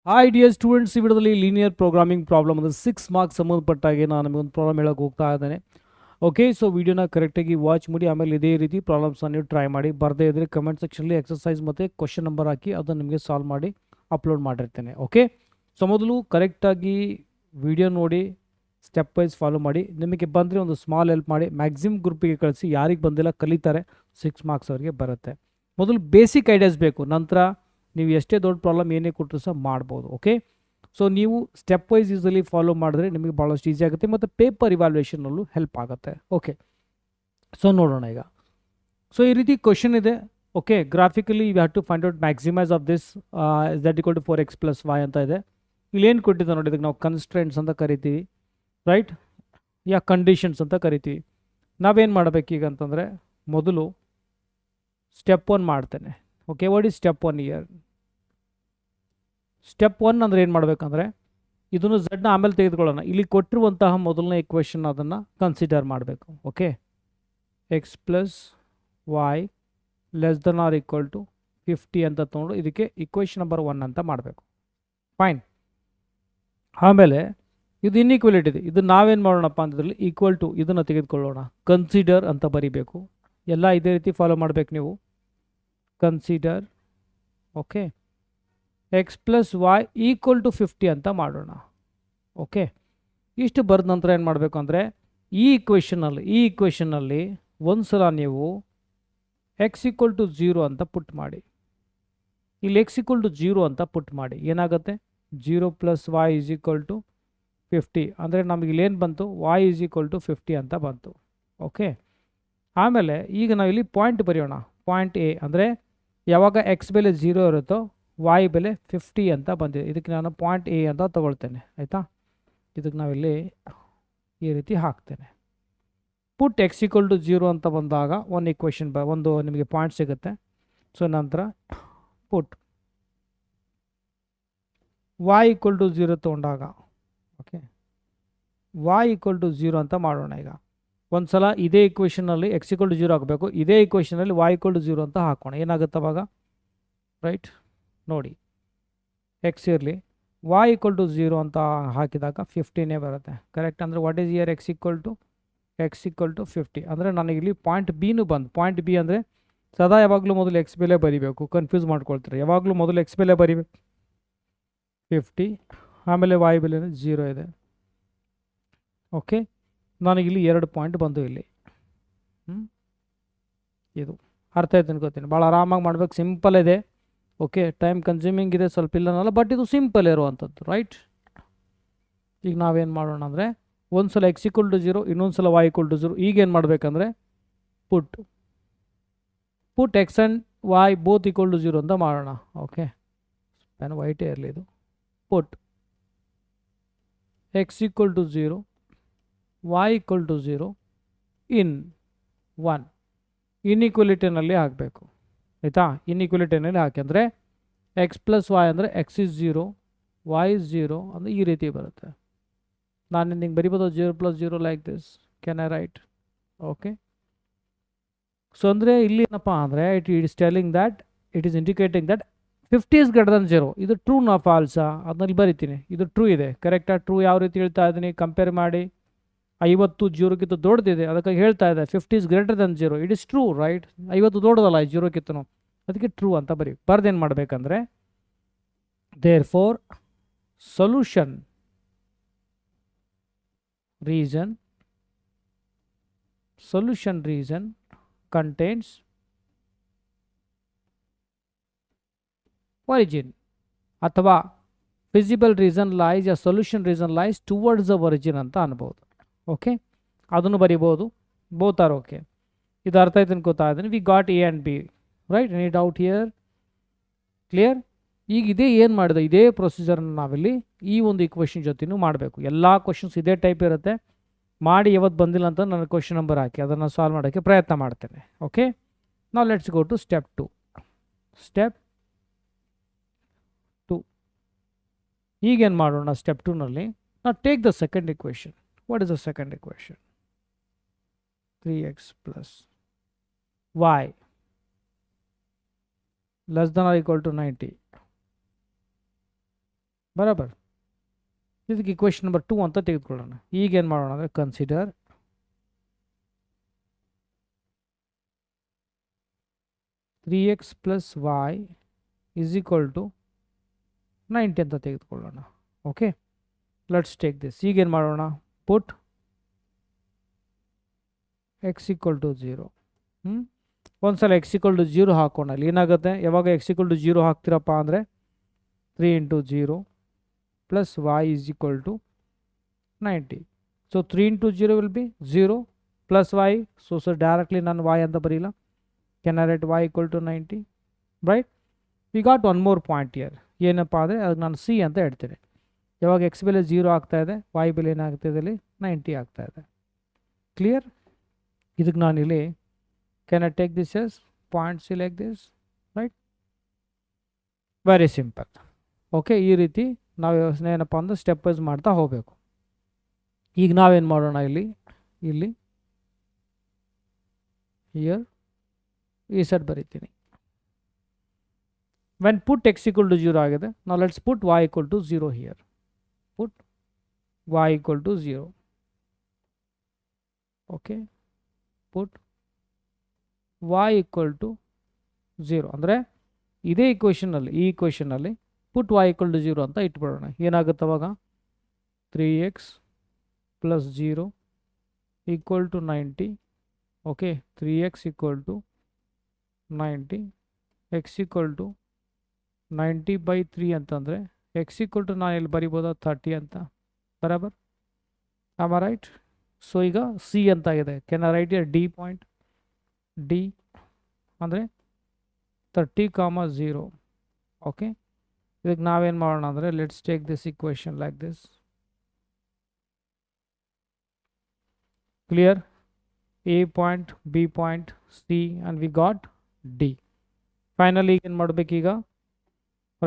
Hi dear students, ಈ ವಿಡಿಯೋದಲ್ಲಿ linear programming problem ಅಂದರೆ 6 ಮಾರ್ಕ್ಸ್ ಸಂಬಂಧಪಟ್ಟಾಗೆ ನಾನು ನಿಮಗೆ ಒಂದು ಪ್ರಾಬ್ಲಮ್ ಹೇಳೋಕೆ ಹೋಗ್ತಾ ಇದ್ದೇನೆ. ಓಕೆ, ಸೊ ವಿಡಿಯೋನ ಕರೆಕ್ಟಾಗಿ ವಾಚ್ ಮಾಡಿ, ಆಮೇಲೆ ಇದೇ ರೀತಿ ಪ್ರಾಬ್ಲಮ್ಸ್ನ ನೀವು ಟ್ರೈ ಮಾಡಿ. ಬರದೇ ಇದ್ದರೆ ಕಮೆಂಟ್ ಸೆಕ್ಷನಲ್ಲಿ ಎಕ್ಸಸೈಸ್ ಮತ್ತು ಕ್ವಶನ್ ನಂಬರ್ ಹಾಕಿ ಅದನ್ನು ನಿಮಗೆ ಸಾಲ್ವ್ ಮಾಡಿ ಅಪ್ಲೋಡ್ ಮಾಡಿರ್ತೇನೆ. ಓಕೆ, ಸೊ ಮೊದಲು ಕರೆಕ್ಟಾಗಿ ವಿಡಿಯೋ ನೋಡಿ ಸ್ಟೆಪ್ ವೈಸ್ ಫಾಲೋ ಮಾಡಿ. ನಿಮಗೆ ಬಂದರೆ ಒಂದು ಸ್ಮಾಲ್ ಹೆಲ್ಪ್ ಮಾಡಿ, ಮ್ಯಾಕ್ಸಿಮಮ್ ಗ್ರೂಪಿಗೆ ಕಳಿಸಿ. ಯಾರಿಗೆ ಬಂದಿಲ್ಲ ಕಲಿತಾರೆ, 6 ಮಾರ್ಕ್ಸ್ ಅವರಿಗೆ ಬರುತ್ತೆ. ಮೊದಲು ಬೇಸಿಕ್ ಐಡಿಯಾಸ್ ಬೇಕು, ನಂತರ ನೀವು ಎಷ್ಟೇ ದೊಡ್ಡ ಪ್ರಾಬ್ಲಮ್ ಏನೇ ಕೊಟ್ಟರು ಸಹ ಮಾಡ್ಬೋದು. ಓಕೆ, ಸೊ ನೀವು ಸ್ಟೆಪ್ ವೈಸ್ ಯೂಸಲಿ ಫಾಲೋ ಮಾಡಿದ್ರೆ ನಿಮಗೆ ಭಾಳಷ್ಟು ಈಸಿ ಆಗುತ್ತೆ ಮತ್ತು ಪೇಪರ್ ಇವ್ಯಾಲ್ಯೂಯೇಷನಲ್ಲೂ ಹೆಲ್ಪ್ ಆಗುತ್ತೆ. ಓಕೆ, ಸೊ ನೋಡೋಣ ಈಗ. ಸೊ ಈ ರೀತಿ ಕ್ವಶನ್ ಇದೆ. Okay, graphically you have to find out maximise of this z = 4x + y ಅಂತ ಇದೆ. ಇಲ್ಲೇನು ಕೊಟ್ಟಿದೆ ನೋಡಿ, ಇದಕ್ಕೆ ನಾವು ಕನ್ಸ್ಟ್ರೆಂಟ್ಸ್ ಅಂತ ಕರಿತೀವಿ, ರೈಟ್? ಯಾ ಕಂಡೀಷನ್ಸ್ ಅಂತ ಕರಿತೀವಿ. ನಾವೇನು ಮಾಡಬೇಕೀಗ ಅಂತಂದರೆ, ಮೊದಲು ಸ್ಟೆಪ್ 1 ಮಾಡ್ತೇನೆ. Okay, what is step 1 year? Step 1 ಅಂದರೆ ಏನು ಮಾಡಬೇಕಂದ್ರೆ, ಇದನ್ನು ಝಡ್ನ ಆಮೇಲೆ ತೆಗೆದುಕೊಳ್ಳೋಣ. ಇಲ್ಲಿ ಕೊಟ್ಟಿರುವಂತಹ ಮೊದಲನೇ ಇಕ್ವೇಷನ್ ಅದನ್ನು ಕನ್ಸಿಡರ್ ಮಾಡಬೇಕು. ಓಕೆ, x + y ≤ 50 ಅಂತ ತೊಗೊಂಡು ಇದಕ್ಕೆ ಇಕ್ವೇಷನ್ ನಂಬರ್ 1 ಅಂತ ಮಾಡಬೇಕು. ಫೈನ್. ಆಮೇಲೆ ಇದು ಇನ್ಇಕ್ವಲಿಟಿ ಇದೆ, ಇದು ನಾವೇನು ಮಾಡೋಣಪ್ಪ ಅಂತಂದ್ರಲ್ಲಿ ಈಕ್ವಲ್ ಟು ಇದನ್ನು ತೆಗೆದುಕೊಳ್ಳೋಣ. ಕನ್ಸಿಡರ್ ಅಂತ ಬರೀಬೇಕು. ಎಲ್ಲ ಇದೇ ರೀತಿ ಫಾಲೋ ಮಾಡಬೇಕು ನೀವು. ಕನ್ಸಿಡರ್, ಓಕೆ, x + y = 50 ಅಂತ ಮಾಡೋಣ. ಓಕೆ, ಇಷ್ಟು ಬರೆದ ನಂತರ ಏನು ಮಾಡಬೇಕು ಅಂದರೆ, ಈ ಇಕ್ವೇಷನಲ್ಲಿ ಒಂದು ಸಲ ನೀವು x = 0 ಅಂತ ಪುಟ್ ಮಾಡಿ. ಇಲ್ಲಿ x = 0 ಅಂತ ಪುಟ್ ಮಾಡಿ. ಏನಾಗುತ್ತೆ? 0 + y = 50 ಅಂದರೆ ನಮಗೆ ಇಲ್ಲೇನು ಬಂತು? y = 50 ಅಂತ ಬಂತು. ಓಕೆ, ಆಮೇಲೆ ಈಗ ನಾವು ಇಲ್ಲಿ ಪಾಯಿಂಟ್ ಬರೆಯೋಣ. ಪಾಯಿಂಟ್ ಎ ಅಂದರೆ ಯಾವಾಗ x ಬೆಲೆ 0 ಇರುತ್ತೋ y ಬೆಲೆ 50 ಅಂತ ಬಂದಿದೆ. ಇದಕ್ಕೆ ನಾನು ಪಾಯಿಂಟ್ ಎ ಅಂತ ತಗೊಳ್ತೇನೆ. ಆಯಿತಾ? ಇದಕ್ಕೆ ನಾವಿಲ್ಲಿ ಈ ರೀತಿ ಹಾಕ್ತೇನೆ. ಪುಟ್ x = 0 ಅಂತ ಬಂದಾಗ ಒಂದು ನಿಮಗೆ ಪಾಯಿಂಟ್ ಸಿಗುತ್ತೆ. ಸೊ ನಂತರ ಪುಟ್ y = 0 ತೊಗೊಂಡಾಗ, ಓಕೆ, y = 0 ಅಂತ ಮಾಡೋಣ. ಈಗ ಒಂದು ಸಲ ಇದೇ ಇಕ್ವೇಷನಲ್ಲಿ x = 0 ಹಾಕಬೇಕು, ಇದೇ ಇಕ್ವೇಷನಲ್ಲಿ y = 0 ಅಂತ ಹಾಕೋಣ. ಏನಾಗುತ್ತೆ ಅವಾಗ? ರೈಟ್, ನೋಡಿ, x ಇರಲಿ, y = 0 ಅಂತ ಹಾಕಿದಾಗ 50ನೇ ಬರುತ್ತೆ. ಕರೆಕ್ಟ್? ಅಂದರೆ ವಾಟ್ ಈಸ್ ಇಯರ್ x = 50 ಅಂದರೆ ನನಗಿಲ್ಲಿ ಪಾಯಿಂಟ್ ಬಿನೂ ಬಂದು. ಪಾಯಿಂಟ್ ಬಿ ಅಂದರೆ ಸದಾ ಯಾವಾಗಲೂ ಮೊದಲು x ಬೆಲೆ ಬರೀಬೇಕು, ಕನ್ಫ್ಯೂಸ್ ಮಾಡ್ಕೊಳ್ತಾರೆ. ಯಾವಾಗಲೂ ಮೊದಲು x ಬೆಲೆ ಬರೀಬೇಕು 50, ಆಮೇಲೆ y ಬೆಲೆ 0 ಇದೆ. ಓಕೆ, ನನಗಿಲ್ಲಿ 2 ಪಾಯಿಂಟ್ ಬಂದು ಇಲ್ಲಿ. ಇದು ಅರ್ಥ ಆಯ್ತು ಅನ್ಕೋತೀನಿ. ಭಾಳ ಆರಾಮಾಗಿ ಮಾಡ್ಬೇಕು, ಸಿಂಪಲ್ ಇದೆ. ಓಕೆ, ಟೈಮ್ ಕನ್ಸ್ಯೂಮಿಂಗ್ ಇದೆ ಸ್ವಲ್ಪ, ಇಲ್ಲನಲ್ಲ, ಬಟ್ ಇದು ಸಿಂಪಲ್ ಇರುವಂಥದ್ದು, ರೈಟ್? ಈಗ ನಾವೇನು ಮಾಡೋಣ ಅಂದರೆ, ಒಂದು ಸಲ x = 0, ಇನ್ನೊಂದು ಸಲ y = 0. ಈಗೇನು ಮಾಡಬೇಕಂದ್ರೆ ಪುಟ್ x ಆ್ಯಂಡ್ y ಬೋತ್ = 0 ಅಂತ ಮಾಡೋಣ. ಓಕೆ, ಪೆನ್ ವೈಟೇ ಇರಲಿ. ಇದು ಪುಟ್ x = 0, y = 0 ಇನ್ 1 ಇನ್ಇಕ್ವಲಿಟಿನಲ್ಲಿ ಹಾಕಬೇಕು. ಆಯಿತಾ? ಇನ್ಇಕ್ವಲಿಟಿನಲ್ಲಿ ಹಾಕಿ ಅಂದರೆ x + y ಅಂದರೆ x is 0, y is 0 ಅಂದರೆ ಈ ರೀತಿ ಬರುತ್ತೆ. ನಾನು ನಿಂಗೆ ಬರಿಬೋದು 0 + 0 like this. Can I right? Okay, so ಅಂದರೆ ಇಲ್ಲಿ ಏನಪ್ಪ ಅಂದರೆ it is telling that, it is indicating that 50 is greater than 0. ಇದು ಟ್ರೂ ನಾ ಫಾಲ್ಸಾ? ಅದನ್ನಲ್ಲಿ ಬರಿತೀನಿ. ಇದು ಟ್ರೂ ಇದೆ. ಕರೆಕ್ಟಾಗಿ ಟ್ರೂ ಯಾವ ರೀತಿ ಹೇಳ್ತಾ ಇದ್ದೀನಿ? ಕಂಪೇರ್ ಮಾಡಿ, 50 0ಕ್ಕಿಂತ ದೊಡ್ಡದಿದೆ, ಅದಕ್ಕಾಗಿ ಹೇಳ್ತಾ ಇದೆ 50 is greater than 0. It is true, right? 50 ದೊಡ್ಡದಲ್ಲ 0ಕ್ಕಿಂತನೂ, ಅದಕ್ಕೆ ಟ್ರೂ ಅಂತ ಬರ್ದೇನು ಮಾಡಬೇಕಂದ್ರೆ, therefore solution region contains origin ಅಥವಾ ಫಿಸಿಬಲ್ ರೀಸನ್ ಲೈಸ್ या solution reason lies towards the origin ಅಂತ ಅನ್ಬೋದು. ಓಕೆ, ಅದನ್ನು ಬರಿಬೋದು. Both are okay. ಇದು ಅರ್ಥ ಆಯ್ತು ಅನ್ಕೋತಾ ಇದ್ದೀನಿ. V got A and B, right? Any doubt here? Clear? ಈಗ ಇದೇ ಏನು ಮಾಡಿದೆ, ಇದೇ ಪ್ರೊಸೀಜರ್ನ ನಾವಿಲ್ಲಿ ಈ ಒಂದು ಇಕ್ವೇಷನ್ ಜೊತೆನೂ ಮಾಡಬೇಕು. ಎಲ್ಲ ಕ್ವಶನ್ಸ್ ಇದೇ ಟೈಪ್ ಇರುತ್ತೆ. ಮಾಡಿ ಯಾವತ್ತು ಬಂದಿಲ್ಲ ಅಂತ ನನ್ನ ಕ್ವಶನ್ ನಂಬರ್ ಹಾಕಿ ಅದನ್ನು ಸಾಲ್ವ್ ಮಾಡೋಕ್ಕೆ ಪ್ರಯತ್ನ ಮಾಡ್ತೇನೆ. ಓಕೆ, ನಾವು let's go to step 2. Step 2 ಈಗೇನು ಮಾಡೋಣ? ಸ್ಟೆಪ್ 2ನಲ್ಲಿ ನಾವು take the second equation. What is the second equation? 3x + y less than or equal to 90. ಬರಾಬರ್. ಇದಕ್ಕೆ ಇಕ್ವೇಷನ್ ನಂಬರ್ 2 ಅಂತ ತೆಗೆದುಕೊಳ್ಳೋಣ. ಈಗೇನು ಮಾಡೋಣ ಅಂದರೆ ಕನ್ಸಿಡರ್ 3x + y = 90 ಅಂತ ತೆಗೆದುಕೊಳ್ಳೋಣ. Okay, let's take this. ಈಗೇನು ಮಾಡೋಣ, ಪುಟ್ x = 0. ಒಂದ್ಸಲ x = 0 ಹಾಕೋಣ. ಅಲ್ಲಿ ಏನಾಗುತ್ತೆ, ಯಾವಾಗ x = 0 ಹಾಕ್ತಿರಪ್ಪ ಅಂದರೆ 3 × 0 + y = 90. So 3 × 0 will be 0 + y. So directly ನಾನು y ಅಂತ ಬರೀಲ್ಲ. Can I write y = 90? Right? We got one more point here. ಏನಪ್ಪ ಅಂದರೆ ಅದು ನಾನು ಸಿ ಅಂತ ಹೇಳ್ತೇನೆ. ಯಾವಾಗ x ಬೆಲೆ 0 ಆಗ್ತಾ ಇದೆ, y ಬೆಲೆ ಏನಾಗ್ತಿದೆ, ಇಲ್ಲಿ 90 ಆಗ್ತಾ ಇದೆ. ಕ್ಲಿಯರ್? ಇದಕ್ಕೆ ನಾನಿಲ್ಲಿ can I take this as point C like this, right? Very simple. Okay, ಈ ರೀತಿ ನಾವು ಯೋಚನೆ ಏನಪ್ಪ ಅಂದ್ರೆ ಸ್ಟೆಪ್ ವೈಸ್ ಮಾಡ್ತಾ ಹೋಗಬೇಕು. ಈಗ ನಾವೇನು ಮಾಡೋಣ, ಇಲ್ಲಿ ಹಿಯರ್ ಈ ಸೆಟ್ ಬರೀತೀನಿ. ವೆನ್ ಪುಟ್ x = 0 ಆಗಿದೆ, ನಾವು let's put y = 0 here. Put y = 0. Okay, put y = 0 ಅಂದರೆ ಇದೇ ಇಕ್ವೇಷನಲ್ಲಿ, ಈ ಇಕ್ವೇಷನಲ್ಲಿ ಪುಟ್ y = 0 ಅಂತ ಇಟ್ಬಿಡೋಣ. ಏನಾಗುತ್ತೆ ಅವಾಗ, 3x + 0 = 90. ಓಕೆ, 3x = 90, x = 90/3 ಅಂತಂದರೆ x = ನಾನು ಇಲ್ಲಿ ಬರಿಬೋದ 30 ಅಂತ. ಬರಾಬರ್, ಆಮ್ ಐ ರೈಟ್? ಸೊ ಈಗ ಸಿ ಅಂತ ಇದೆ. Can I right D point? D ಅಂದರೆ 30, 0. ಓಕೆ, ಇದಕ್ಕೆ ನಾವೇನು ಮಾಡೋಣ ಅಂದರೆ let's take this equation like this. Clear? A point, B point, C and we got D. Finally ಈಗ ಏನು ಮಾಡಬೇಕೀಗ,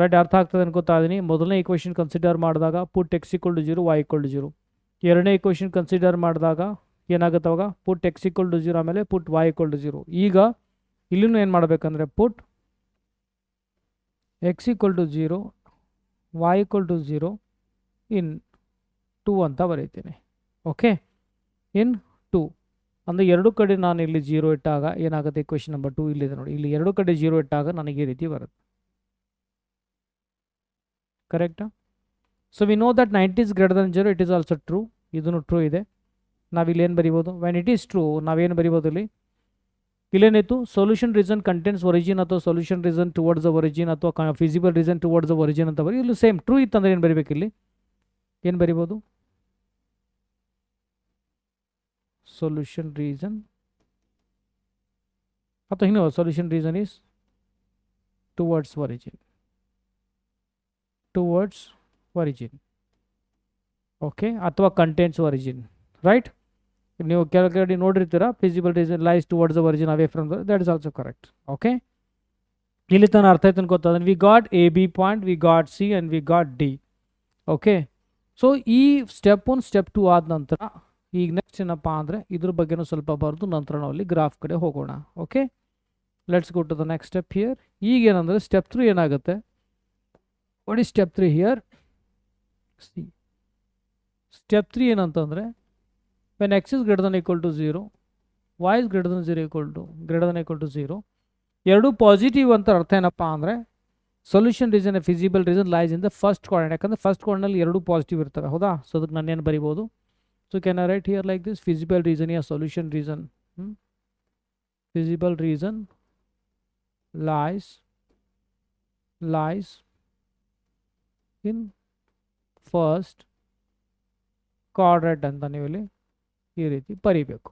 ರೈಟ್? ಅರ್ಥ ಆಗ್ತದೆ ಅನ್ಕೋತಾ ಇದ್ದೀನಿ. ಮೊದಲನೇ ಇಕ್ವೇಷನ್ ಕನ್ಸಿಡರ್ ಮಾಡಿದಾಗ ಪುಟ್ x = 0, y = 0. ಎರಡನೇ ಇಕ್ವೇಷನ್ ಕನ್ಸಿಡರ್ ಮಾಡಿದಾಗ ಏನಾಗುತ್ತೆ ಅವಾಗ, ಪುಟ್ x = 0 ಆಮೇಲೆ ಪುಟ್ y = 0. ಈಗ ಇಲ್ಲಿನೂ ಏನು ಮಾಡಬೇಕಂದ್ರೆ ಪುಟ್ x = 0, y = 0 ಇನ್ 2 ಅಂತ ಬರೀತೀನಿ. ಓಕೆ, ಇನ್ 2 ಅಂದರೆ ಎರಡು ಕಡೆ ನಾನು ಇಲ್ಲಿ 0 ಇಟ್ಟಾಗ ಏನಾಗುತ್ತೆ, ಇಕ್ವೇಷನ್ ನಂಬರ್ 2 ಇಲ್ಲಿದೆ ನೋಡಿ. ಇಲ್ಲಿ ಎರಡು ಕಡೆ 0 ಇಟ್ಟಾಗ ನನಗೆ ಈ ರೀತಿ ಬರುತ್ತೆ. ಕರೆಕ್ಟಾ? So we know that 90 is greater than 0. It is also true. ಇದನ್ನು ಟ್ರೂ ಇದೆ. ನಾವಿಲ್ಲಿ ಏನು ಬರಿಬೋದು, ವೆನ್ ಇಟ್ ಈಸ್ ಟ್ರೂ ನಾವೇನು ಬರಿಬೋದು, ಇಲ್ಲೇನಿತ್ತು, ಸೊಲ್ಯೂಷನ್ ರೀಸನ್ ಕಂಟೆಂಟ್ಸ್ ಒರಿಜಿನ್ ಅಥವಾ solution reason towards the origin ಅಥವಾ feasible reason towards the origin ಅಂತ ಬರೀ. ಇಲ್ಲಿ ಸೇಮ್ ಟ್ರೂ ಇತ್ತಂದ್ರೆ ಏನು ಬರಿಬೇಕು, ಇಲ್ಲಿ ಏನು ಬರಿಬೋದು, ಸೊಲ್ಯೂಷನ್ ರೀಸನ್ ಅಥವಾ ಹಿಂಗೆ solution reason is towards origin. Okay, ಅಥವಾ ಕಂಟೆಂಟ್ಸ್ ಒರಿಜಿನ್, ರೈಟ್? ನೀವು ಕೆಳಗಡೆ ನೋಡಿರ್ತೀರಾ, feasible reason lies towards the origin away from that is also correct. Okay, ಇಲ್ಲಿ ತನಕ ಅರ್ಥ ಆಯ್ತು ಅನ್ಕೋತಾ. We got A B point, we got C and we got D. Okay, so ಈ ಸ್ಟೆಪ್ 1 ಸ್ಟೆಪ್ 2 ಆದ ನಂತರ ಈಗ ನೆಕ್ಸ್ಟ್ ಏನಪ್ಪ ಅಂದರೆ ಇದ್ರ ಬಗ್ಗೆನೂ ಸ್ವಲ್ಪ ಬರೆದು ನಂತರ ನಾವು ಅಲ್ಲಿ ಗ್ರಾಫ್ ಕಡೆ ಹೋಗೋಣ. Okay, let's go to the next step here. ಈಗ ಏನಂದರೆ ಸ್ಟೆಪ್ 3 ಏನಾಗುತ್ತೆ, what is step 3 here? See step 3 ಏನಂತಂದರೆ when x is greater than equal to 0, y is greater than 0, ಎರಡು ಪಾಸಿಟಿವ್ ಅಂತ ಅರ್ಥ ಏನಪ್ಪ ಅಂದರೆ solution reason feasible reason lies in the first quadrant. ಯಾಕಂದರೆ ಫಸ್ಟ್ ಕ್ವಾಡ್ರೆಂಟ್ನಲ್ಲಿ ಎರಡು ಪಾಸಿಟಿವ್ ಇರ್ತವೆ, ಹೌದಾ? ಸೊ ಅದಕ್ಕೆ ನಾನು ಏನು ಬರಿಬೋದು, so can I right here like this, feasible reason yeah solution reason. Feasible reason lies in first quadrant ಅಂತ ನೀವು ಇಲ್ಲಿ ಈ ರೀತಿ ಬರಿಬೇಕು,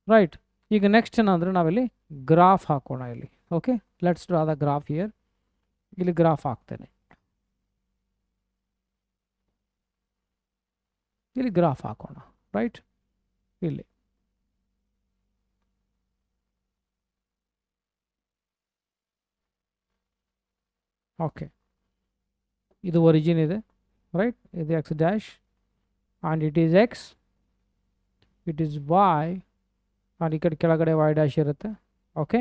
ರೈಟ್? ಈಗ ನೆಕ್ಸ್ಟ್ ಏನಂದರೆ ನಾವಿಲ್ಲಿ ಗ್ರಾಫ್ ಹಾಕೋಣ ಇಲ್ಲಿ. Okay, let's draw the graph here. ಇಲ್ಲಿ ಗ್ರಾಫ್ ಹಾಕ್ತೇನೆ, ಇಲ್ಲಿ ಗ್ರಾಫ್ ಹಾಕೋಣ, ರೈಟ್? ಇಲ್ಲಿ ಓಕೆ, ಇದು ಒರಿಜಿನ್ ಇದೆ, ರೈಟ್? ಇದು x dash and it is x, it is y and ಈ ಕಡೆ ಕೆಳಗಡೆ ವೈ ಡ್ಯಾಶ್ ಇರುತ್ತೆ. ಓಕೆ,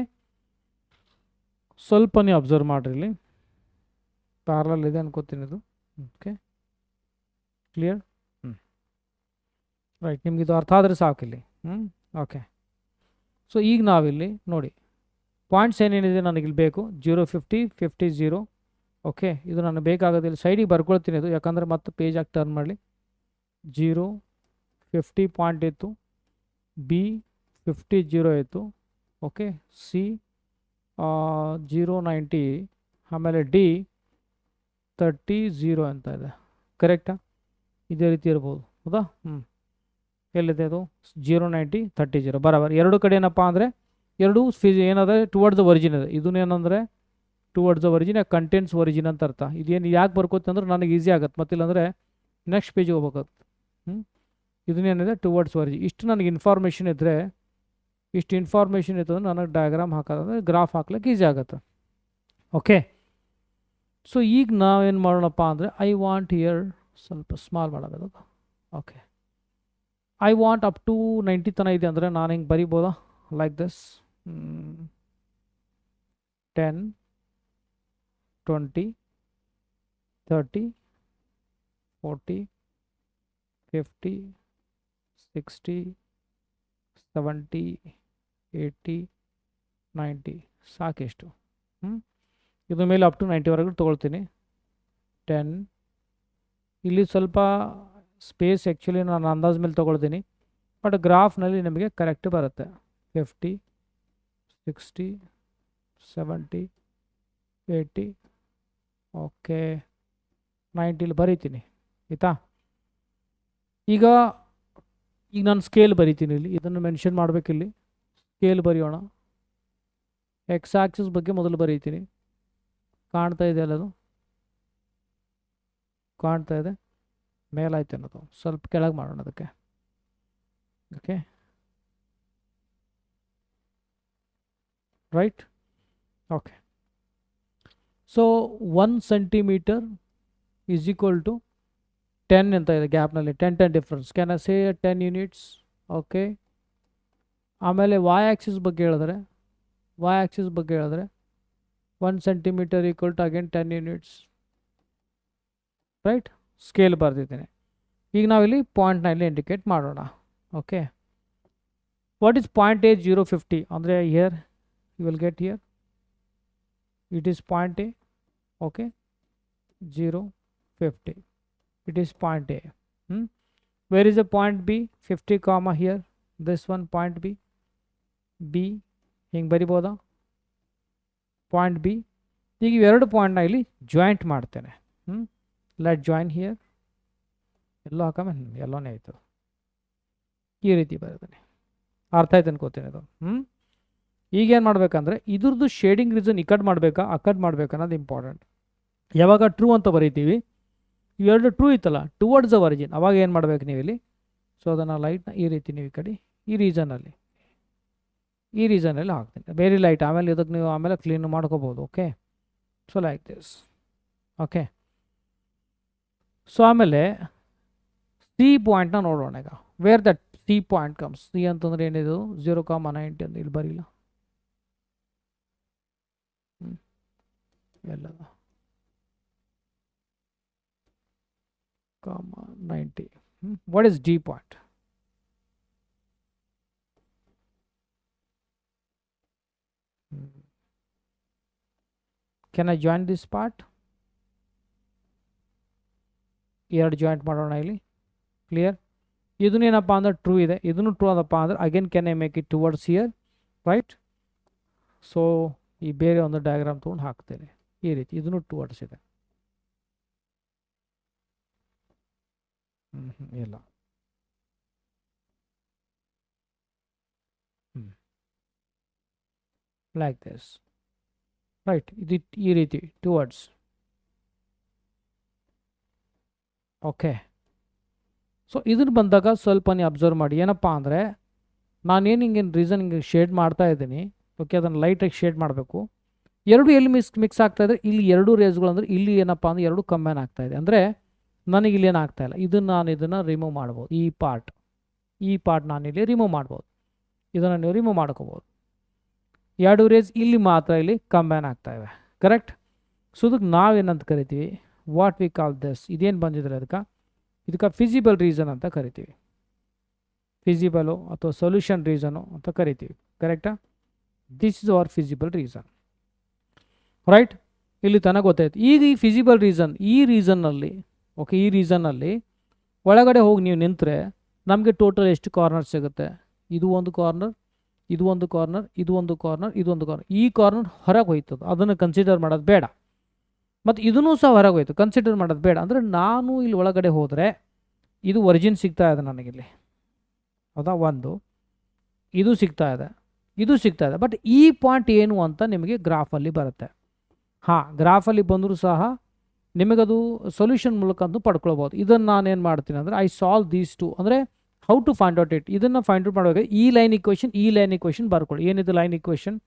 ಸ್ವಲ್ಪ ನೀವು ಅಬ್ಸರ್ವ್ ಮಾಡಿರಿ, ಇಲ್ಲಿ ಪ್ಯಾರಲಲ್ ಇದೆ ಅನ್ಕೋತೀನಿ ಇದು. Okay clear. ರೈಟ್, ನಿಮ್ಗೆ ಇದು ಅರ್ಥ ಆದರೆ ಸಾಕಿಲ್ಲಿ. ಓಕೆ. ಸೊ ಈಗ ನಾವಿಲ್ಲಿ ನೋಡಿ ಪಾಯಿಂಟ್ಸ್ ಏನೇನಿದೆ ನನಗಿಲ್ಲಿ ಬೇಕು 0 50 50 0. ಓಕೆ, ಇದು ನನಗೆ ಬೇಕಾಗೋದಿಲ್ಲ, ಸೈಡಿಗೆ ಬರ್ಕೊಳ್ತೀನಿ ಇದು, ಯಾಕಂದರೆ ಮತ್ತೆ ಪೇಜಾಗಿ ಟರ್ನ್ ಮಾಡಲಿ. 0 50 ಪಾಯಿಂಟ್ ಇತ್ತು, ಬಿ 50 0 ಇತ್ತು. ಓಕೆ, ಸಿ 0 90, ಆಮೇಲೆ ಡಿ 30 0 ಅಂತ ಇದೆ. ಕರೆಕ್ಟಾ? ಇದೇ ರೀತಿ ಇರ್ಬೋದು, ಹೌದಾ? ಎಲ್ಲಿದೆ ಅದು? 0 90 30 0 ಬರಾಬರ್. ಎರಡು ಕಡೆ ಏನಪ್ಪ ಅಂದರೆ ಎರಡು ಏನದ ಟುವರ್ಡ್ಸ್ ದ ಒರಿಜಿನ್ ಇದೆ. ಇದನ್ನೇನಂದರೆ towards the origin, contents origin ಅಂತ ಅರ್ಥ. ಇದೇನು ಯಾಕೆ ಬರ್ಕೋತಿ ಅಂದ್ರೆ ನನಗೆ ಈಸಿ ಆಗುತ್ತೆ, ಮತ್ತಿಲ್ಲಾಂದರೆ ನೆಕ್ಸ್ಟ್ ಪೇಜಿಗೆ ಹೋಗ್ಬೇಕಾಗುತ್ತೆ. ಇದನ್ನೇನಿದೆ ಟುವರ್ಡ್ಸ್ ಒರಿಜಿನ್. ಇಷ್ಟು ನನಗೆ ಇನ್ಫಾರ್ಮೇಷನ್ ಇದ್ದರೆ, ಇಷ್ಟು ಇನ್ಫಾರ್ಮೇಷನ್ ಇತ್ತು ಅಂದರೆ ನನಗೆ ಡಯಾಗ್ರಾಮ್ ಹಾಕೋದಂದ್ರೆ ಗ್ರಾಫ್ ಹಾಕ್ಲಿಕ್ಕೆ ಈಸಿ ಆಗುತ್ತೆ. ಓಕೆ, ಸೊ ಈಗ ನಾವೇನು ಮಾಡೋಣಪ್ಪ ಅಂದರೆ ಐ ವಾಂಟ್ ಹಿಯರ್ ಸ್ವಲ್ಪ ಸ್ಮಾಲ್ ಮಾಡೋದು. Okay, I want up to 90 ತನಕ ಇದೆ ಅಂದರೆ ನಾನು ಹಿಂಗೆ ಬರಿಬೋದಾ? Like this 10 20 30 40 50 60 70 80 90 ಸಾಕೆಷ್ಟು. ಇದ್ರ ಮೇಲೆ ಅಪ್ ಟು 90ವರೆಗೂ ತೊಗೊಳ್ತೀನಿ. 10 ಇಲ್ಲಿ ಸ್ವಲ್ಪ ಸ್ಪೇಸ್ ಆ್ಯಕ್ಚುಲಿ ನಾನು ಅಂದಾಜು ಮೇಲೆ ತೊಗೊಳ್ತೀನಿ, ಬಟ್ ಗ್ರಾಫ್ನಲ್ಲಿ ನಿಮಗೆ ಕರೆಕ್ಟ್ ಬರುತ್ತೆ. 50 60 70 80 ಓಕೆ 90 ಬರೀತೀನಿ, ಆಯಿತಾ? ಈಗ ನಾನು ಸ್ಕೇಲ್ ಬರಿತೀನಿ ಇಲ್ಲಿ, ಇದನ್ನು ಮೆನ್ಷನ್ ಮಾಡಬೇಕಿಲ್ಲಿ. ಸ್ಕೇಲ್ ಬರೆಯೋಣ. ಎಕ್ಸ್ ಆಕ್ಸಿಸ್ ಬಗ್ಗೆ ಮೊದಲು ಬರೀತೀನಿ. ಕಾಣ್ತಾ ಇದೆ ಅಲ್ಲದು? ಕಾಣ್ತಾ ಇದೆ, ಮೇಲಾಯ್ತು ಅನ್ನೋದು. ಸ್ವಲ್ಪ ಕೆಳಗೆ ಮಾಡೋಣ ಅದಕ್ಕೆ. Okay, right. Okay, so 1 centimetre is equal to 10 ಅಂತ ಇದೆ ಗ್ಯಾಪ್ನಲ್ಲಿ. 10 difference. Can I say 10 units? Okay, ಆಮೇಲೆ ವಾಯ್ ಆಕ್ಸಿಸ್ ಬಗ್ಗೆ ಹೇಳಿದ್ರೆ 1 centimetre equal to again 10 units. Right, scale ಬರೆದಿದ್ದೇನೆ. ಈಗ ನಾವಿಲ್ಲಿ ಪಾಯಿಂಟ್ನಲ್ಲಿ ಇಂಡಿಕೇಟ್ ಮಾಡೋಣ. Okay, what is point A 0 50 ಅಂದರೆ here you will get here it is point A. Okay, 0 50 it is point A. Where is the point B? 50 comma here, this one point B. ಹಿಂಗೆ ಬರಿಬೋದಾ? Point B. ಈಗ ಇವೆರಡು ಪಾಯಿಂಟ್ನ ಇಲ್ಲಿ joint ಮಾಡ್ತೇನೆ. Let join here. ಎಲ್ಲೋ ಹಾಕಮ್ಮ, ಎಲ್ಲೋನೇ ಆಯಿತು. ಈ ರೀತಿ ಬರ್ತೇನೆ. ಅರ್ಥ ಆಯ್ತು ಅನ್ಕೋತೀನಿ ಅದು. ಈಗೇನು ಮಾಡ್ಬೇಕಂದ್ರೆ ಇದ್ರದ್ದು ಶೇಡಿಂಗ್ ರೀಸನ್ ಈ ಕಟ್ ಮಾಡಬೇಕಾ ಆ ಕಟ್ ಮಾಡಬೇಕಾ ಅನ್ನೋದು ಇಂಪಾರ್ಟೆಂಟ್. ಯಾವಾಗ ಟ್ರೂ ಅಂತ ಬರೀತೀವಿ, ಇವೆರಡು ಟ್ರೂ ಇತ್ತಲ್ಲ, ಟುವರ್ಡ್ಸ್ ದ ಒರಿಜಿನ್, ಅವಾಗ ಏನು ಮಾಡ್ಬೇಕು ನೀವು ಇಲ್ಲಿ? ಸೊ ಅದನ್ನು ಲೈಟ್ನ ಈ ರೀತಿ ನೀವು ಈ ಕಡೆ ಈ ರೀಸನಲ್ಲಿ ಹಾಕ್ತೀನಿ. Very light. ಆಮೇಲೆ ಇದಕ್ಕೆ ನೀವು ಆಮೇಲೆ ಕ್ಲೀನ್ ಮಾಡ್ಕೋಬೋದು. Okay, so like this. Okay, so ಆಮೇಲೆ ಸಿ ಪಾಯಿಂಟ್ನ ನೋಡೋಣ ಈಗ. Where that C point comes. C ಅಂತಂದ್ರೆ ಏನಿದು? 0,90 ಅಂತ ಇಲ್ಲಿ ಬರೀಲ್ಲ. ಎಲ್ಲದ 90. What is D point? Can I join this part? ಎರಡು ಜಾಯಿಂಟ್ ಮಾಡೋಣ ಇಲ್ಲಿ. ಕ್ಲಿಯರ್? ಇದನ್ನೇನಪ್ಪ ಅಂದ್ರೆ ಟ್ರೂ ಇದೆ, ಇದನ್ನು ಟ್ರೂ ಅದಪ್ಪ ಅಂದ್ರೆ again can I make it towards here, right? So ಈ ಬೇರೆ ಒಂದು ಡಯಾಗ್ರಾಮ್ ತೊಗೊಂಡು ಹಾಕ್ತೇನೆ ಈ ರೀತಿ. ಇದನ್ನು ಟುವರ್ಡ್ಸ್ ಇದೆ. ಇಲ್ಲ, ಲೈಕ್ ದಿಸ್, ರೈಟ್? ಇದು ಈ ರೀತಿ ಟುವರ್ಡ್ಸ್. ಓಕೆ, ಸೊ ಇದನ್ನು ಬಂದಾಗ ಸ್ವಲ್ಪ ನೀವು ಅಬ್ಸರ್ವ್ ಮಾಡಿ. ಏನಪ್ಪ ಅಂದರೆ ನಾನೇನು ಹಿಂಗೇನು ರೀಸನ್ ಹಿಂಗೆ ಶೇಡ್ ಮಾಡ್ತಾ ಇದ್ದೀನಿ. ಓಕೆ, ಅದನ್ನು ಲೈಟಾಗಿ ಶೇಡ್ ಮಾಡಬೇಕು. ಎರಡು ಎಲ್ಲಿ ಮಿಕ್ಸ್ ಆಗ್ತಾಯಿದ್ರೆ ಇಲ್ಲಿ ಎರಡು ರೇಸ್ಗಳು ಅಂದರೆ ಇಲ್ಲಿ ಏನಪ್ಪ ಅಂದರೆ ಎರಡು ಕಂಬೈನ್ ಆಗ್ತಾಯಿದೆ. ಅಂದರೆ ನನಗೆ ಇಲ್ಲಿ ಏನಾಗ್ತಾ ಇಲ್ಲ. ಇದನ್ನು ರಿಮೂವ್ ಮಾಡ್ಬೋದು. ಈ ಪಾರ್ಟ್ ನಾನಿಲ್ಲಿ ರಿಮೂವ್ ಮಾಡ್ಬೋದು. ಇದನ್ನು ನೀವು ರಿಮೂವ್ ಮಾಡ್ಕೋಬೋದು. ಎರಡು ರೇಸ್ ಇಲ್ಲಿ ಮಾತ್ರ ಇಲ್ಲಿ ಕಂಬೈನ್ ಆಗ್ತಾಯಿವೆ. ಕರೆಕ್ಟ್? ಸೊ ಇದಕ್ಕೆ ನಾವೇನಂತ ಕರಿತೀವಿ? ವಾಟ್ ವಿ ಕಾಲ್ ದಿಸ್, ಇದೇನು ಬಂದಿದ್ರೆ ಇದಕ್ಕೆ ಫಿಸಿಬಲ್ ರೀಸನ್ ಅಂತ ಕರಿತೀವಿ. ಫಿಸಿಬಲು ಅಥವಾ ಸೊಲ್ಯೂಷನ್ ರೀಸನು ಅಂತ ಕರಿತೀವಿ. ಕರೆಕ್ಟಾ? This is our feasible reason. Right? ಇಲ್ಲಿ ತನಕ ಗೊತ್ತಾಯ್ತು. ಈಗ ಈ ಫಿಸಿಬಲ್ ರೀಸನ್, ಈ ರೀಸನ್ನಲ್ಲಿ ಓಕೆ, ಈ ರೀಸನ್ನಲ್ಲಿ ಒಳಗಡೆ ಹೋಗಿ ನೀವು ನಿಂತರೆ ನಮಗೆ ಟೋಟಲ್ ಎಷ್ಟು ಕಾರ್ನರ್ ಸಿಗುತ್ತೆ? ಇದು ಒಂದು ಕಾರ್ನರ್, ಇದು ಒಂದು ಕಾರ್ನರ್, ಇದು ಒಂದು ಕಾರ್ನರ್, ಇದೊಂದು ಕಾರ್ನರ್. ಈ ಕಾರ್ನರ್ ಹೊರಗೆ ಹೋಯ್ತದೆ, ಅದನ್ನು ಕನ್ಸಿಡರ್ ಮಾಡೋದು ಬೇಡ. ಮತ್ತು ಇದನ್ನೂ ಸಹ ಹೊರಗೆ ಹೋಯ್ತು, ಕನ್ಸಿಡರ್ ಮಾಡೋದು ಬೇಡ. ಅಂದರೆ ನಾನು ಇಲ್ಲಿ ಒಳಗಡೆ ಹೋದರೆ ಇದು ಒರಿಜಿನ್ ಸಿಗ್ತಾ ಇದೆ ನನಗಿಲ್ಲಿ, ಹೌದಾ? ಒಂದು ಇದು ಸಿಗ್ತಾ ಇದೆ, ಇದು ಸಿಗ್ತಾ ಇದೆ. ಬಟ್ ಈ ಪಾಯಿಂಟ್ ಏನು ಅಂತ ನಿಮಗೆ ಗ್ರಾಫಲ್ಲಿ ಬರುತ್ತೆ. ಹಾಂ, ಗ್ರಾಫಲ್ಲಿ ಬಂದರೂ ಸಹ ನಿಮಗದು ಸೊಲ್ಯೂಷನ್ ಮೂಲಕ ಅಂತೂ ಪಡ್ಕೊಳ್ಬೋದು. ಇದನ್ನು ನಾನೇನು ಮಾಡ್ತೀನಿ ಅಂದರೆ ಐ ಸಾಲ್ವ್ ದೀಸ್ ಟು, ಅಂದರೆ how to find out it. ಇದನ್ನು ಫೈಂಡ್ ಔಟ್ ಮಾಡಬೇಕು. ಈ ಲೈನ್ ಇಕ್ವೇಷನ್ ಬರ್ಕೊಳ್ಳಿ. ಏನಿದೆ line equation?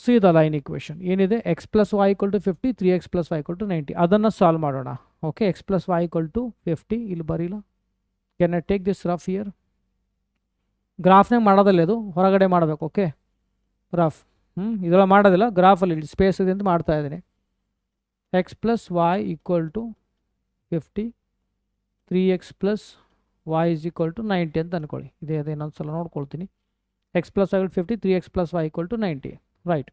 See the line equation ಏನಿದೆ? X plus y equal to 50, 3x plus y equal to 90. ಅದನ್ನು ಸಾಲ್ವ್ ಮಾಡೋಣ. Okay, x plus y equal to 50 ಇಲ್ಲಿ ಬರೀಲ್ಲ. Can I take this rough here? ಗ್ರಾಫ್ನಾಗ ಮಾಡೋದಲ್ಲ, ಇದು ಹೊರಗಡೆ ಮಾಡಬೇಕು. ಓಕೆ, ರಫ್ ಇದೆಲ್ಲ ಮಾಡೋದಿಲ್ಲ, ಗ್ರಾಫಲ್ಲಿ ಸ್ಪೇಸ್ ಇದೆ ಅಂತ ಮಾಡ್ತಾ ಇದ್ದೀನಿ. X plus y equal to 50, 3x plus y is equal to 90 ಅಂತ ಅಂದ್ಕೊಳ್ಳಿ. ಇದೇ ಇನ್ನೊಂದು ಸಲ ನೋಡ್ಕೊಳ್ತೀನಿ. X plus y 50, 3x plus y equal to 90. Right,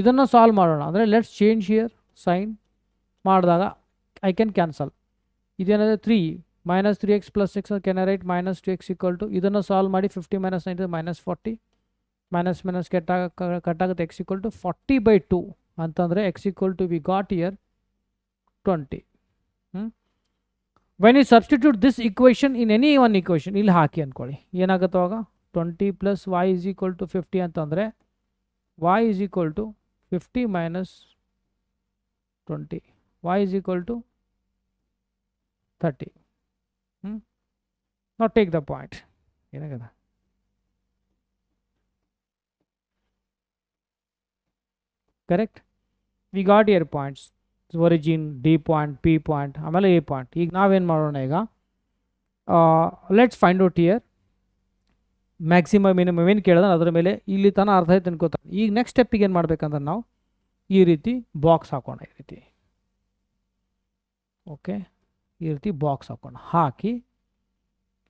ಇದನ್ನು ಸಾಲ್ವ್ ಮಾಡೋಣ. ಅಂದರೆ ಲೆಟ್ಸ್ ಚೇಂಜ್ ಹಿಯರ್ ಸೈನ್ ಮಾಡಿದಾಗ ಐ ಕ್ಯಾನ್ ಕ್ಯಾನ್ಸಲ್. ಇದೇನಿದೆ 3 minus 3x plus 6 can I write minus 2x equal to, ಇದನ್ನು ಸಾಲ್ವ್ ಮಾಡಿ 50 minus 90 minus 40, minus minus ಕಟ್ಟಾಗುತ್ತೆ x equal to 40/2 ಅಂತಂದರೆ x equal to we got here 20. when you substitute this equation in any one equation, ಇಲ್ಲಿ ಹಾಕಿ ಅಂದ್ಕೊಳ್ಳಿ, ಏನಾಗುತ್ತೆ ಅವಾಗ? 20 plus y is equal to 50 ಅಂತಂದರೆ y is equal to 50 minus 20, y is equal to 30. Now take the point. ಏನಾಗದ? Correct? We got here points, origin, D point, P point, ಆಮೇಲೆ A point. ಈಗ ನಾವೇನು ಮಾಡೋಣ? ಈಗ let's find out here maximum minimum ಏನು ಕೇಳಿದ್ರೆ ಅದರ ಮೇಲೆ ಇಲ್ಲಿ ತನಕ ಅರ್ಥ ಆಯ್ತು ಅನ್ಕೋತಾರೆ. ಈಗ ನೆಕ್ಸ್ಟ್ ಸ್ಟೆಪ್ಪಿಗೆ ಏನು ಮಾಡ್ಬೇಕಂದ್ರೆ ನಾವು ಈ ರೀತಿ ಬಾಕ್ಸ್ ಹಾಕೋಣ. ಈ ರೀತಿ ಓಕೆ, ಈ ರೀತಿ ಬಾಕ್ಸ್ ಹಾಕೋಣ. ಹಾಕಿ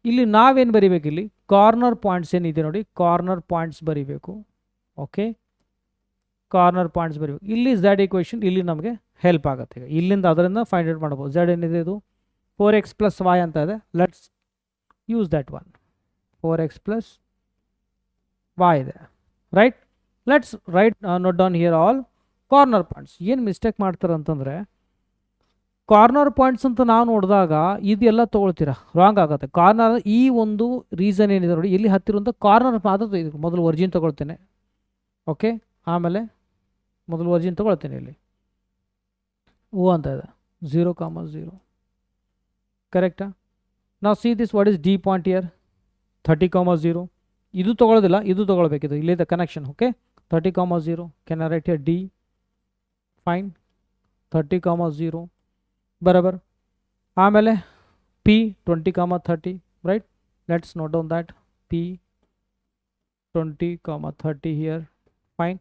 ಇಲ್ಲಿ ನಾವೇನು ಬರಿಬೇಕು? ಇಲ್ಲಿ ಕಾರ್ನರ್ ಪಾಯಿಂಟ್ಸ್ ಏನಿದೆ ನೋಡಿ, ಕಾರ್ನರ್ ಪಾಯಿಂಟ್ಸ್ ಬರಿಬೇಕು. ಓಕೆ, ಕಾರ್ನರ್ ಪಾಯಿಂಟ್ಸ್ ಬರಿಬೇಕು. ಇಲ್ಲಿ ಝೆಡ್ ಈಕ್ವೇಷನ್ ಇಲ್ಲಿ ನಮಗೆ ಹೆಲ್ಪ್ ಆಗುತ್ತೆ. ಈಗ ಇಲ್ಲಿಂದ ಅದರಿಂದ ಫೈಂಡ್ ಔಟ್ ಮಾಡ್ಬೋದು. ಝೆಡ್ ಏನಿದೆ? ಇದು 4x ಪ್ಲಸ್ ವೈ ಅಂತ ಇದೆ. Let's use that one. 4x plus y ಇದೆ. Right, let's write note down here all corner points. ಏನು ಮಿಸ್ಟೇಕ್ ಮಾಡ್ತಾರೆ ಅಂತಂದರೆ, ಕಾರ್ನರ್ ಪಾಯಿಂಟ್ಸ್ ಅಂತ ನಾವು ನೋಡಿದಾಗ ಇದೆಲ್ಲ ತೊಗೊಳ್ತೀರಾ, ರಾಂಗ್ ಆಗುತ್ತೆ. ಕಾರ್ನರ್ ಈ ಒಂದು ರೀಸನ್ ಏನಿದೆ ನೋಡಿ, ಇಲ್ಲಿ ಹತ್ತಿರುವಂಥ ಕಾರ್ನರ್ ಮಾತ್ರ ಮೊದಲು ಒರಿಜಿನ್ ತೊಗೊಳ್ತೇನೆ. ಓಕೆ, ಆಮೇಲೆ ಮೊದಲು ಒರಿಜಿನ್ ತೊಗೊಳ್ತೇನೆ. ಇಲ್ಲಿ ಓ ಅಂತ ಇದೆ 0,0. ಕರೆಕ್ಟಾ? ನಾವು see this what is D point year 30,0. ಇದು ತೊಗೊಳ್ಳೋದಿಲ್ಲ, ಇದು ತೊಗೊಳ್ಬೇಕಿದು, ಇಲ್ಲಿದೆ connection. Okay, 30,0 can I right here D? Fine, 30,0 ಬರಾಬರ್. ಆಮೇಲೆ P 20,30. Right, let's note down that P 20,30 here. Fine.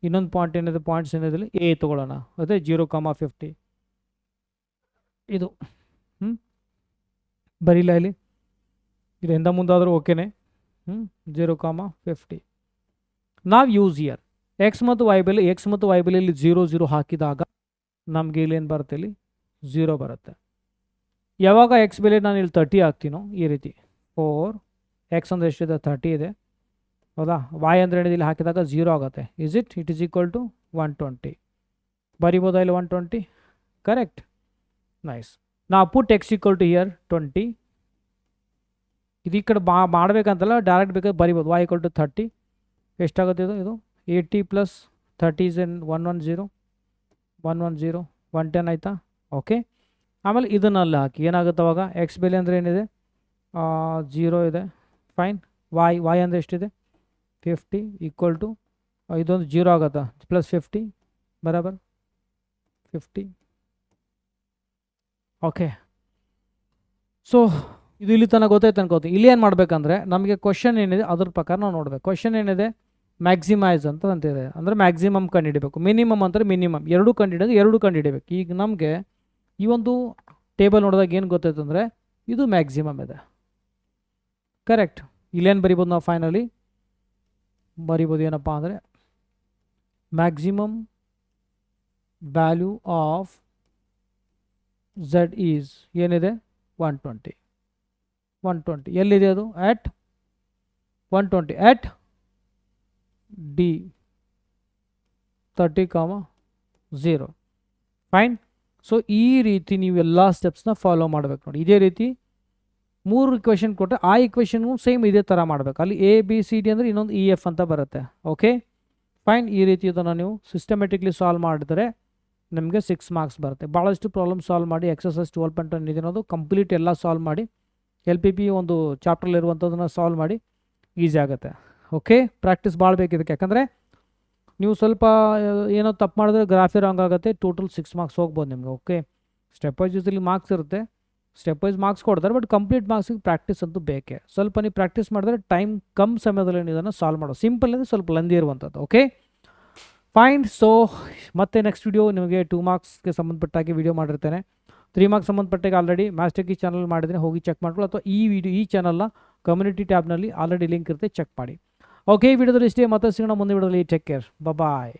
ಇನ್ನೊಂದು ಪಾಯಿಂಟ್ ಏನಿದೆ, ಪಾಯಿಂಟ್ಸ್ ಏನಿದೆ ಎ ತೊಗೊಳ್ಳೋಣ. ಅದೇ 0,50. ಇದು ಬರೀಲ್ಲ ಇಲ್ಲಿ, ಇದರಿಂದ ಮುಂದಾದರೂ ಓಕೆನೆ. 0,50. ನಾವು ಯೂಸ್ ಇಯರ್ ಎಕ್ಸ್ ಮತ್ತು ವೈ ಬೆಲೆ, ಎಕ್ಸ್ ಮತ್ತು ವೈ ಬೆಲೆಯಲ್ಲಿ 0 ಹಾಕಿದಾಗ ನಮಗೆ ಇಲ್ಲೇನು ಬರುತ್ತೆ? ಇಲ್ಲಿ 0 ಬರುತ್ತೆ. ಯಾವಾಗ ಎಕ್ಸ್ ಬೆಲೆ ನಾನು ಇಲ್ಲಿ 30 ಹಾಕ್ತೀನೋ ಈ ರೀತಿ 4, ಎಕ್ಸ್ ಅಂದರೆ ಎಷ್ಟಿದೆ? 30 ಇದೆ, ಹೌದಾ? ವೈ ಅಂದರೆ ಏನಿದೆ? ಇಲ್ಲಿ ಹಾಕಿದಾಗ 0 ಆಗುತ್ತೆ. It is equal to 120. ಬರಿಬೋದಾ ಇಲ್ಲಿ 120? Correct, nice. ನಾವು put x equal to here 20. ಇದು ಈ ಕಡೆ ಮಾಡಬೇಕಂತಲ್ಲ, ಡೈರೆಕ್ಟ್ ಬೇಕಾದ್ರೆ ಬರಿಬೋದು. ವೈ ಈಕ್ವಲ್ ಟು 30 ಎಷ್ಟಾಗುತ್ತೆ? ಇದು 80 ಪ್ಲಸ್ 30 ಇಸ್ 110, 110 ಆಯಿತಾ? ಓಕೆ, ಆಮೇಲೆ ಇದನ್ನಲ್ಲಿ ಹಾಕಿ ಏನಾಗುತ್ತೆ ಅವಾಗ? ಎಕ್ಸ್ ಬೆಲೆ ಅಂದರೆ ಏನಿದೆ? 0 ಇದೆ. ಫೈನ್. ವೈ ಅಂದರೆ ಎಷ್ಟಿದೆ? 50 ಈಕ್ವಲ್ ಟು ಇದೊಂದು 0 ಆಗುತ್ತಾ? ಪ್ಲಸ್ 50 ಬರಾಬರ್ 50. ಓಕೆ, ಸೊ ಇದು ಇಲ್ಲಿ ತನಕ ಗೊತ್ತಾಯ್ತು ಅನ್ಕೋತೀನಿ. ಇಲ್ಲಿ ಏನು ಮಾಡಬೇಕಂದ್ರೆ ನಮಗೆ ಕ್ವಶನ್ ಏನಿದೆ ಅದ್ರ ಪ್ರಕಾರ ನಾವು ನೋಡಬೇಕು. ಕ್ವಶನ್ ಏನಿದೆ? ಮ್ಯಾಕ್ಸಿಮೈಸ್ ಅಂತ ಅಂತಿದೆ, ಅಂದರೆ ಮ್ಯಾಕ್ಸಿಮಮ್ ಕಂಡುಹಿಡಬೇಕು. ಮಿನಿಮಮ್ ಅಂದರೆ ಮಿನಿಮಮ್, ಎರಡು ಕಂಡುಹಿಡಿಯೋದು, ಎರಡು ಕಂಡುಹಿಡಬೇಕು. ಈಗ ನಮಗೆ ಈ ಒಂದು ಟೇಬಲ್ ನೋಡಿದಾಗ ಏನು ಗೊತ್ತಾಯ್ತು ಅಂದರೆ ಇದು ಮ್ಯಾಕ್ಸಿಮಮ್ ಇದೆ. ಕರೆಕ್ಟ್. ಇಲ್ಲೇನು ಬರಿಬೋದು ನಾವು ಫೈನಲಿ ಬರಿಬೋದು ಏನಪ್ಪ ಅಂದರೆ maximum value of Z is ಏನಿದೆ 120. ಎಲ್ಲಿದೆ ಅದು? ಆಟ್ 120 ಆಟ್ ಡಿ 30,0. ಫೈನ್. ಸೊ ಈ ರೀತಿ ನೀವೆಲ್ಲ ಸ್ಟೆಪ್ಸ್ನ ಫಾಲೋ ಮಾಡಬೇಕು ನೋಡಿ. ಇದೇ ರೀತಿ 3 ಇಕ್ವೇಷನ್ ಕೊಟ್ಟರೆ ಆ ಇಕ್ವೇಷನ್ಗೂ ಸೇಮ್ ಇದೇ ಥರ ಮಾಡಬೇಕು. ಅಲ್ಲಿ ABCD ಅಂದರೆ ಇನ್ನೊಂದು EF ಅಂತ ಬರುತ್ತೆ. Okay fine. ಈ ರೀತಿ ಇದನ್ನು ನೀವು ಸಿಸ್ಟಮೆಟಿಕ್ಲಿ ಸಾಲ್ವ್ ಮಾಡಿದರೆ ನಿಮಗೆ 6 ಮಾರ್ಕ್ಸ್ ಬರುತ್ತೆ. ಭಾಳಷ್ಟು ಪ್ರಾಬ್ಲಮ್ ಸಾಲ್ವ್ ಮಾಡಿ ಎಕ್ಸಸೈಸ್ 12.1 ಇದನ್ನೋದು ಕಂಪ್ಲೀಟ್ ಎಲ್ಲ ಸಾಲ್ವ್ ಮಾಡಿ LPP ಒಂದು ಚಾಪ್ಟ್ರಲ್ಲಿರುವಂಥದ್ದನ್ನು ಸಾಲ್ವ್ ಮಾಡಿ ಈಸಿ ಆಗುತ್ತೆ. ಓಕೆ ಪ್ರಾಕ್ಟೀಸ್ ಭಾಳ ಬೇಕಿದಕ್ಕೆ, ಯಾಕಂದರೆ ನೀವು ಸ್ವಲ್ಪ ಏನೋ ತಪ್ಪು ಮಾಡಿದ್ರೆ ಗ್ರಾಫಿ ರಾಂಗ್ ಆಗುತ್ತೆ, ಟೋಟಲ್ 6 ಮಾರ್ಕ್ಸ್ ಹೋಗ್ಬೋದು ನಿಮಗೆ. Okay step wise usually marks ಇರುತ್ತೆ, ಸ್ಟೆಪ್ ವೈಸ್ ಮಾರ್ಕ್ಸ್ ಕೊಡ್ತಾರೆ, ಬಟ್ ಕಂಪ್ಲೀಟ್ ಮಾರ್ಕ್ಸಿಗೆ ಪ್ರಾಕ್ಟೀಸ್ ಅಂತೂ ಬೇಕೇ. ಸ್ವಲ್ಪ ನೀವು ಪ್ರಾಕ್ಟೀಸ್ ಮಾಡಿದ್ರೆ ಟೈಮ್ ಕಮ್ಮಿ ಸಮಯದಲ್ಲಿ ನೀವು ಇದನ್ನು ಸಾಲ್ವ್ ಮಾಡೋದು. ಸಿಂಪಲ್ ಅಂದರೆ ಸ್ವಲ್ಪ ಲಂದಿ ಇರುವಂಥದ್ದು. Okay fine. ಸೊ ಮತ್ತೆ ನೆಕ್ಸ್ಟ್ ವಿಡಿಯೋ ನಿಮಗೆ 2 ಮಾರ್ಕ್ಸ್ಗೆ ಸಂಬಂಧಪಟ್ಟಾಗಿ ವಿಡಿಯೋ ಮಾಡಿರ್ತೇನೆ. 3 ಮಾರ್ಕ್ಸ್ ಸಂಬಂಧಪಟ್ಟಾಗ ಆಲ್ರೆಡಿ ಮಾಸ್ಟರ್ ಕೀ ಚಾನಲ್ ಮಾಡಿದರೆ ಹೋಗಿ ಚೆಕ್ ಮಾಡ್ಕೊಳ್ಳಿ, ಅಥವಾ ಈ ಚಾನಲ್ನ ಕಮ್ಯುನಿಟಿ ಟ್ಯಾಬ್ನಲ್ಲಿ ಆಲ್ರೆಡಿ ಲಿಂಕ್ ಇರುತ್ತೆ, ಚೆಕ್ ಮಾಡಿ. ಓಕೆ ಈ ವಿಡಿಯೋದಲ್ಲಿ ಇಷ್ಟೇ, ಮತ್ತೆ ಸಿಗೋಣ ಮುಂದೆ ವಿಡಿಯೋದಲ್ಲಿ. ಟೇಕ್ ಕೇರ್, ಬಾಯ್.